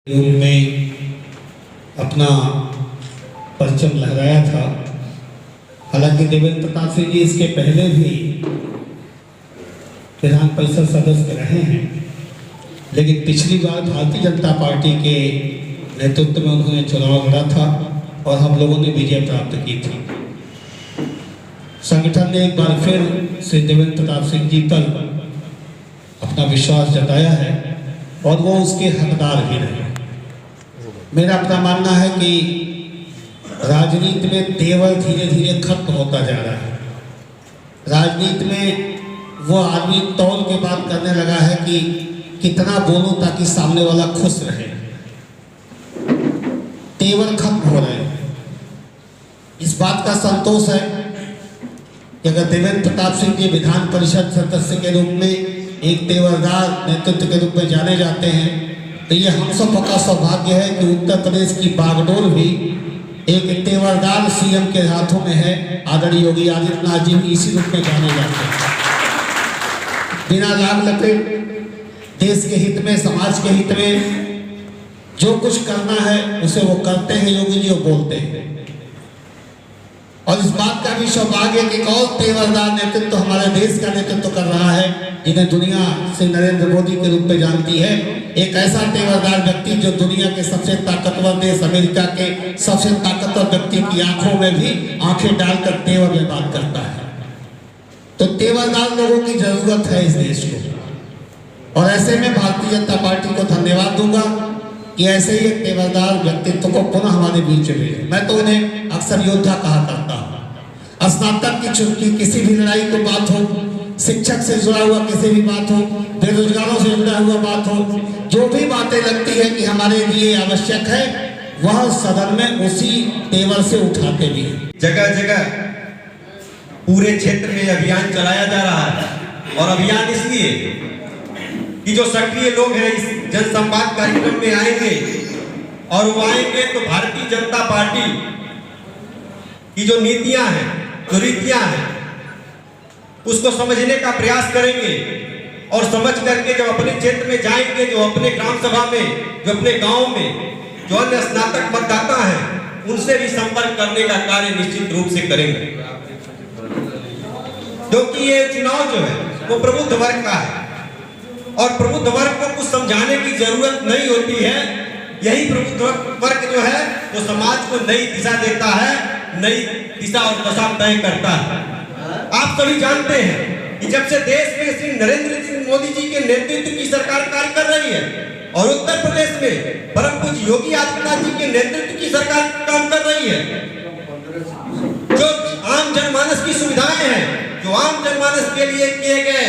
रूप में अपना परचम लहराया था। हालांकि देवेंद्र प्रताप सिंह जी इसके पहले भी विधान परिषद सदस्य रहे हैं, लेकिन पिछली बार भारतीय जनता पार्टी के नेतृत्व में उन्होंने चुनाव लड़ा था और हम लोगों ने विजय प्राप्त की थी। संगठन ने एक बार फिर श्री देवेंद्र प्रताप सिंह जी पर अपना विश्वास जताया है और वो उसके हकदार भी रहे। मेरा अपना मानना है कि राजनीति में तेवर धीरे धीरे खत्म होता जा रहा है। राजनीति में वो आदमी तौल के बात करने लगा है कि कितना बोलूं ताकि सामने वाला खुश रहे। तेवर खत्म हो रहे हैं। इस बात का संतोष है कि अगर देवेंद्र प्रताप सिंह जी विधान परिषद सदस्य के रूप में एक तेवरदार नेतृत्व के रूप में जाने जाते हैं, तो ये हम सब का सौभाग्य है कि उत्तर प्रदेश की बागडोर भी एक तेवरदार सीएम के हाथों में है। आदरणीय योगी आदित्यनाथ जी भी इसी रूप में जाने जाते हैं। बिना लाभ लपेट देश के हित में, समाज के हित में जो कुछ करना है उसे वो करते हैं। योगी जी वो बोलते हैं और इस बात का भी सौभाग्य कि कौन तेवरदार नेतृत्व हमारे देश का नेतृत्व कर रहा है, जिन्हें दुनिया से नरेंद्र मोदी के रूप में जानती है। एक ऐसा तेवरदार व्यक्ति जो दुनिया के सबसे ताकतवर देश अमेरिका के सबसे ताकतवर व्यक्ति की आंखों में भी आंखें डालकर तेवर में बात करता है। तो तेवरदार लोगों की जरूरत है इस देश को, और ऐसे में भारतीय जनता पार्टी को धन्यवाद दूंगा कि ऐसे ही एक तेवरदार व्यक्तित्व को पुनः हमारे बीच में। मैं तो उन्हें अक्सर योद्धा कहा करता हूँ। स्नातक की किसी भी लड़ाई को बात हो, शिक्षक से जुड़ा हुआ किसी भी बात हो, बेरोजगारों से जुड़ा हुआ बात हो, जो भी बातें लगती है कि हमारे लिए आवश्यक है, वह सदन में उसी तेवर से उठाते भी हैं। जगह जगह पूरे क्षेत्र में अभियान चलाया जा रहा है, और अभियान इसलिए कि जो सक्रिय लोग हैं इस जनसंवाद कार्यक्रम में आएंगे, और वो आएंगे तो भारतीय जनता पार्टी की जो नीतियां हैं, जो रीतियां हैं, उसको समझने का प्रयास करेंगे। और समझ करके जब अपने क्षेत्र में जाएंगे, जो अपने ग्राम सभा में, जो अपने गांव में जो अन्य स्नातक मतदाता हैं, उनसे भी संपर्क करने का कार्य निश्चित रूप से करेंगे। क्योंकि ये चुनाव जो है वो प्रबुद्ध वर्ग का है, और प्रबुद्ध वर्ग को कुछ समझाने की जरूरत नहीं होती है। यही प्रबुद्ध वर्ग जो है वो समाज को नई दिशा देता है, नई दिशा और दशा तय करता है। आप सभी जानते हैं कि जब से देश में श्री नरेंद्र मोदी जी के नेतृत्व की सरकार कार्य कर रही है, और उत्तर प्रदेश में परम पूज्य योगी आदित्यनाथ जी के नेतृत्व की सरकार काम कर रही है, जो आम जनमानस की सुविधाएं हैं, जो आम जनमानस के लिए किए गए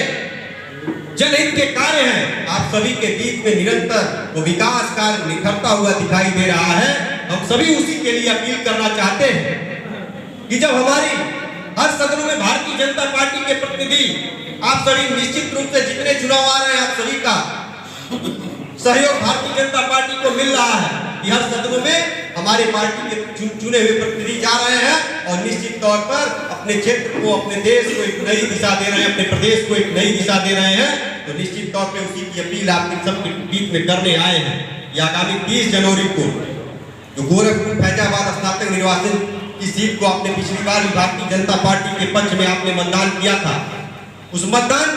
जनहित के कार्य हैं, आप सभी के बीच में निरंतर वो विकास कार्य निखरता हुआ दिखाई दे रहा है। हम सभी उसी के लिए अपील करना चाहते हैं कि जब हमारी हर सदनों में भारतीय जनता पार्टी के प्रतिनिधि, आप सभी निश्चित रूप से जितने चुनाव आ रहे हैं, आप सभी का सहयोग भारतीय जनता पार्टी को मिल रहा है कि हर सदनों में हमारे पार्टी के चुने हुए प्रतिनिधि जा रहे हैं, और निश्चित तौर पर अपने क्षेत्र को, अपने देश को एक नई दिशा दे रहे हैं, अपने प्रदेश को एक नई दिशा दे रहे हैं। तो निश्चित तौर पर उसी की अपील आपके सबके बीच में करने आए हैं। ये आगामी 30 जनवरी को जो गोरखपुर फैजाबाद स्नातक निर्वाचन की सीट को आपने पिछली बार भी भारतीय जनता पार्टी के पक्ष में आपने मतदान किया था, उस मतदान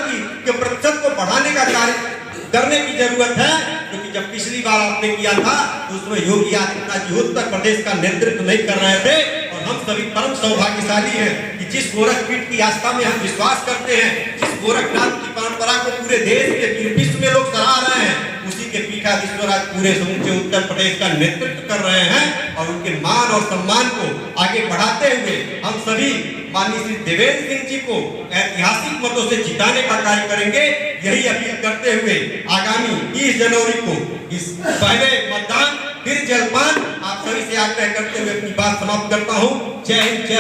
के प्रतिशत को बढ़ाने का कार्य करने की जरूरत है। क्योंकि जब पिछली बार आपने किया था तो उसमें योगी आदित्यनाथ जी उत्तर प्रदेश का नेतृत्व नहीं कर रहे थे, और हम सभी परम सौभाग्यशाली हैं कि जिस गोरखपीठ की आस्था में हम विश्वास करते हैं, जिस गोरखनाथ की परंपरा को पूरे देश के विश्व में लोग सराह रहे हैं, उसी के पीठाधीश्वर आज पूरे समूचे उत्तर प्रदेश का नेतृत्व कर रहे हैं। और उनके मान और सम्मान को आगे बढ़ाते हुए हम सभी माननीय श्री देवेंद्र सिंह जी को ऐतिहासिक मतों से जिताने का कार्य करेंगे। यही अपील करते हुए आगामी 30 जनवरी को इस पहले मतदान फिर जलपान, आप सभी से आग्रह करते हुए अपनी बात समाप्त करता हूँ। जय हिंद, जय